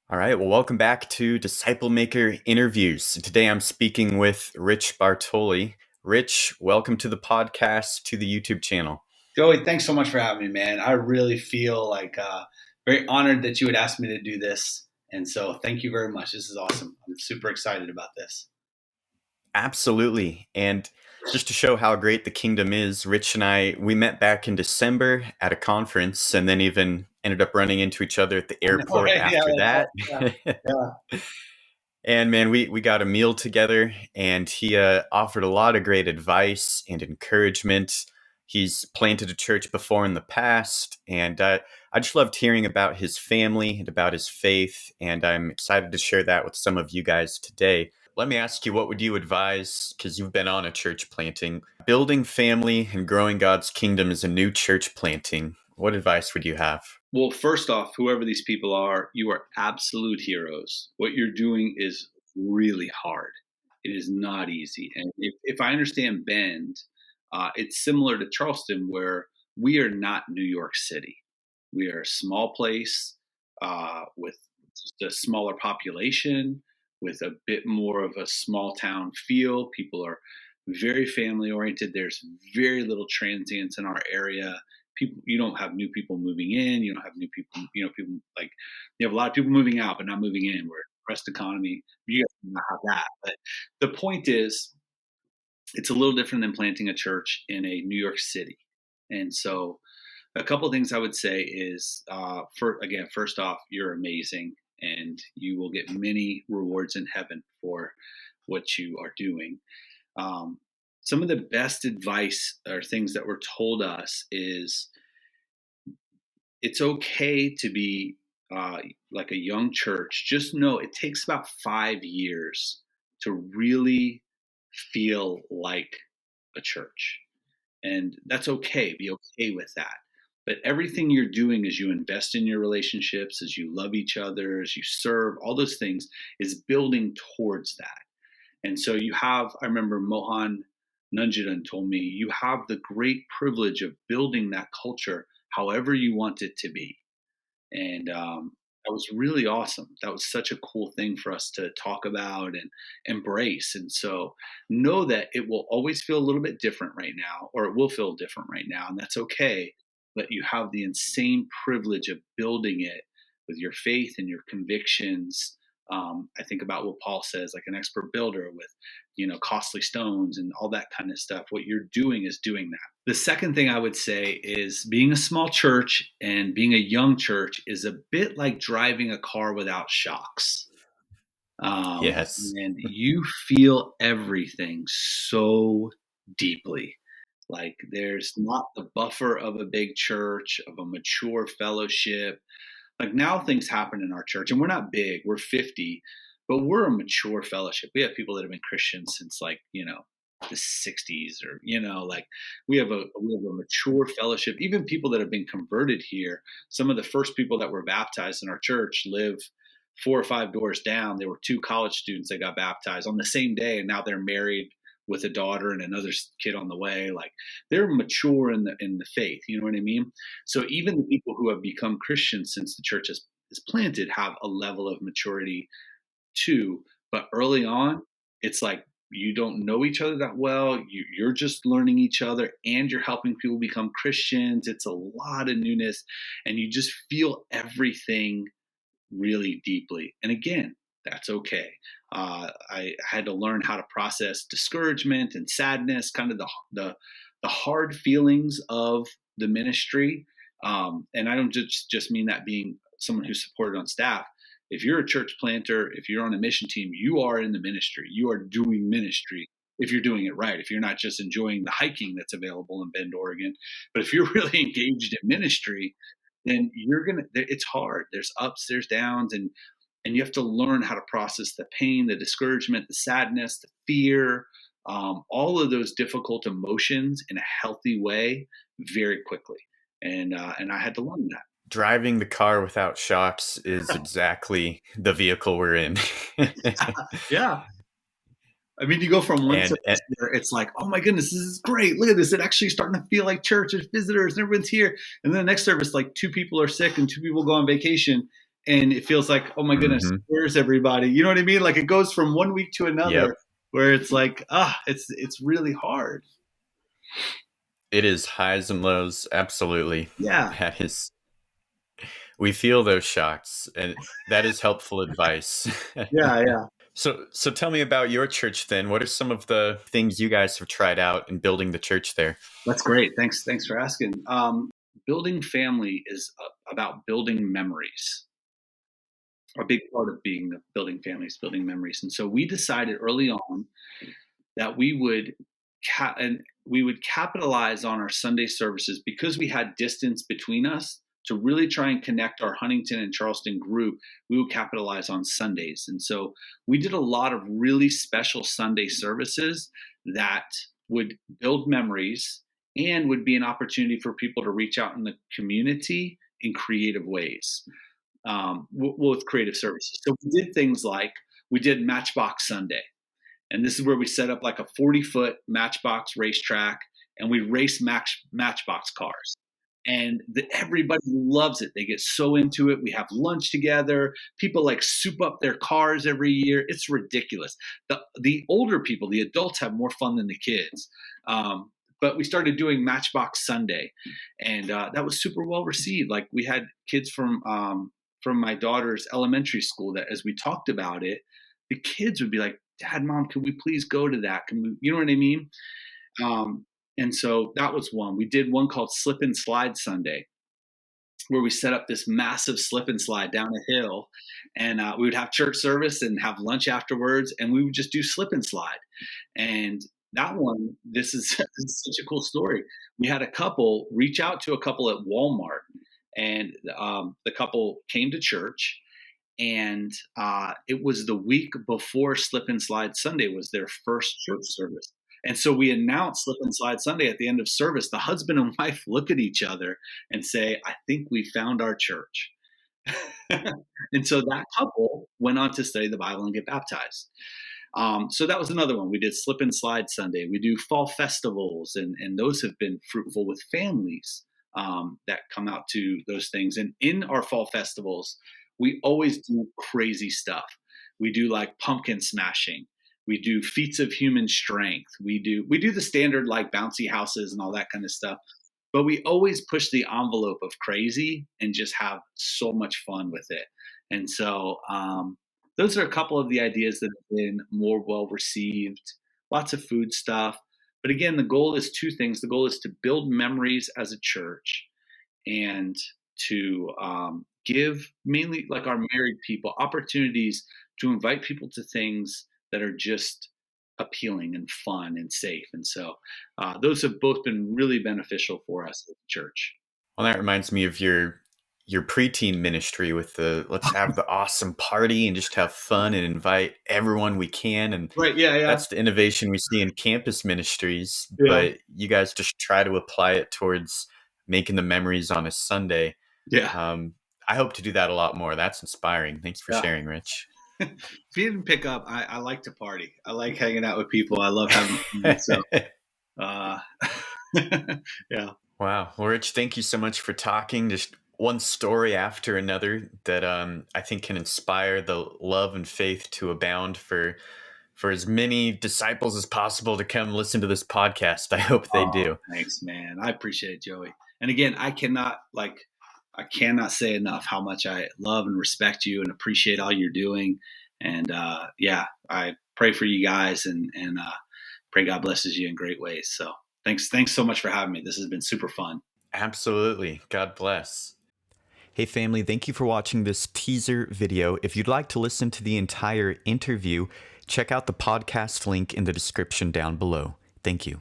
All right. Well, welcome back to Disciple Maker Interviews. Today I'm speaking with Rich Bartoli. Rich, welcome to the podcast, to the YouTube channel. Joey, thanks so much for having me, man. I really feel like very honored that you would ask me to do this. And so thank you very much. This is awesome. I'm super excited about this. Absolutely. And just to show how great the kingdom is, Rich and we met back in December at a conference and then even ended up running into each other at the I know, airport right? Yeah, after that's that. right. Yeah, And man, we got a meal together, and he offered a lot of great advice and encouragement. He's planted a church before in the past, and I just loved hearing about his family and about his faith, and I'm excited to share that with some of you guys today. Let me ask you, what would you advise, because you've been on a church planting, building family and growing God's kingdom as a new church planting? What advice would you have? Well, first off, whoever these people are, you are absolute heroes. What you're doing is really hard. It is not easy. And if I understand Bend, it's similar to Charleston, where we are not New York City. We are a small place with just a smaller population, with a bit more of a small town feel. People are very family oriented. There's very little transience in our area. People, you don't have new people moving in. You don't have new people. People like you have a lot of people moving out, but not moving in. We're a depressed economy. You guys do not have that. But the point is, it's a little different than planting a church in a New York City. And so, a couple of things I would say is, first off, you're amazing, and you will get many rewards in heaven for what you are doing. Um, some of the best advice or things that were told us is it's okay to be like a young church. Just know it takes about 5 years to really feel like a church. And that's okay. Be okay with that. But everything you're doing as you invest in your relationships, as you love each other, as you serve, all those things is building towards that. And so I remember Mohan Nanjidan told me, you have the great privilege of building that culture however you want it to be. And that was really awesome. That was such a cool thing for us to talk about and embrace. And so know that it will always feel a little bit different right now, or it will feel different right now. And that's okay. But you have the insane privilege of building it with your faith and your convictions. I think about what Paul says, like an expert builder with, costly stones and all that kind of stuff. What you're doing is doing that. The second thing I would say is being a small church and being a young church is a bit like driving a car without shocks. Yes. And you feel everything so deeply. Like there's not the buffer of a big church, of a mature fellowship. Like now things happen in our church, and we're not big, we're 50, but we're a mature fellowship. We have people that have been Christians since the 60s, or like we have a mature fellowship. Even people that have been converted here, some of the first people that were baptized in our church live 4 or 5 doors down. There were 2 college students that got baptized on the same day, and now they're married with a daughter and another kid on the way. Like they're mature in the faith. You know what I mean? So even the people who have become Christians since the church is planted have a level of maturity too. But early on, it's like you don't know each other that well. You're just learning each other, and you're helping people become Christians. It's a lot of newness, and you just feel everything really deeply. And again, that's okay. I had to learn how to process discouragement and sadness, kind of the hard feelings of the ministry. And I don't just mean that being someone who's supported on staff. If you're a church planter, if you're on a mission team, you are in the ministry. You are doing ministry if you're doing it right. If you're not just enjoying the hiking that's available in Bend, Oregon, but if you're really engaged in ministry, then it's hard. There's ups, there's downs, and you have to learn how to process the pain, the discouragement, the sadness, the fear, all of those difficult emotions in a healthy way very quickly. And I had to learn that. Driving the car without shocks is exactly the vehicle we're in. Yeah. I mean, you go from one and, service where it's like, oh my goodness, this is great. Look at this. It actually starting to feel like church. There's visitors and everyone's here. And then the next service, like 2 people are sick and 2 people go on vacation. and it feels like, oh my goodness, Mm-hmm. where's everybody? You know what I mean? Like it goes from one week to Yep. another where it's like, it's really hard. It is highs and lows. Absolutely. Yeah. That is, we feel those shocks, and that is helpful advice. Yeah. Yeah. So tell me about your church then. What are some of the things you guys have tried out in building the church there? That's great. Thanks for asking. Building family is about building memories. A big part of being building families, building memories. And so we decided early on that we would capitalize on our Sunday services because we had distance between us to really try and connect our Huntington and Charleston group. We would capitalize on Sundays. And so we did a lot of really special Sunday services that would build memories and would be an opportunity for people to reach out in the community in creative ways, with creative services. So we did things like we did Matchbox Sunday. And this is where we set up like a 40-foot Matchbox racetrack and we race Matchbox cars. And everybody loves it. They get so into it. We have lunch together. People like soup up their cars every year. It's ridiculous. The older people, the adults, have more fun than the kids. But we started doing Matchbox Sunday, and that was super well received. Like we had kids from my daughter's elementary school that, as we talked about it, the kids would be like, "Dad, Mom, can we please go to that? Can we?" You know what I mean? And so that was one. We did one called Slip and Slide Sunday, where we set up this massive slip and slide down a hill, and we would have church service and have lunch afterwards, and we would just do slip and slide. And that one, this is such a cool story. We had a couple reach out to a couple at Walmart, and the couple came to church, and it was the week before Slip and Slide Sunday was their first church service. And so we announced Slip and Slide Sunday at the end of service. The husband and wife look at each other and say, "I think we found our church." And so that couple went on to study the Bible and get baptized. So that was another one. We did Slip and Slide Sunday. We do fall festivals, and those have been fruitful with families that come out to those things. And in our fall festivals, we always do crazy stuff. We do like pumpkin smashing. We do feats of human strength. We do the standard like bouncy houses and all that kind of stuff. But we always push the envelope of crazy and just have so much fun with it. And so those are a couple of the ideas that have been more well received. Lots of food stuff. But again, the goal is two things. The goal is to build memories as a church and to give mainly like our married people opportunities to invite people to things that are just appealing and fun and safe. And so those have both been really beneficial for us as a church. Well, that reminds me of your preteen ministry with the let's have the awesome party and just have fun and invite everyone we can. And Right. Yeah. Yeah. that's the innovation we see in campus ministries. Yeah. But you guys just try to apply it towards making the memories on a Sunday. Yeah. I hope to do that a lot more. That's inspiring. Thanks for Yeah. sharing, Rich. If you didn't pick up, I like to party. I like hanging out with people. I love having fun. So, yeah. Wow. Well, Rich, thank you so much for talking. Just one story after another that I think can inspire the love and faith to abound for as many disciples as possible to come listen to this podcast. I hope they do. Thanks, man. I appreciate it, Joey. And again, I cannot say enough how much I love and respect you and appreciate all you're doing. And I pray for you guys and pray God blesses you in great ways. So thanks so much for having me. This has been super fun. Absolutely. God bless. Hey family, thank you for watching this teaser video. If you'd like to listen to the entire interview, check out the podcast link in the description down below. Thank you.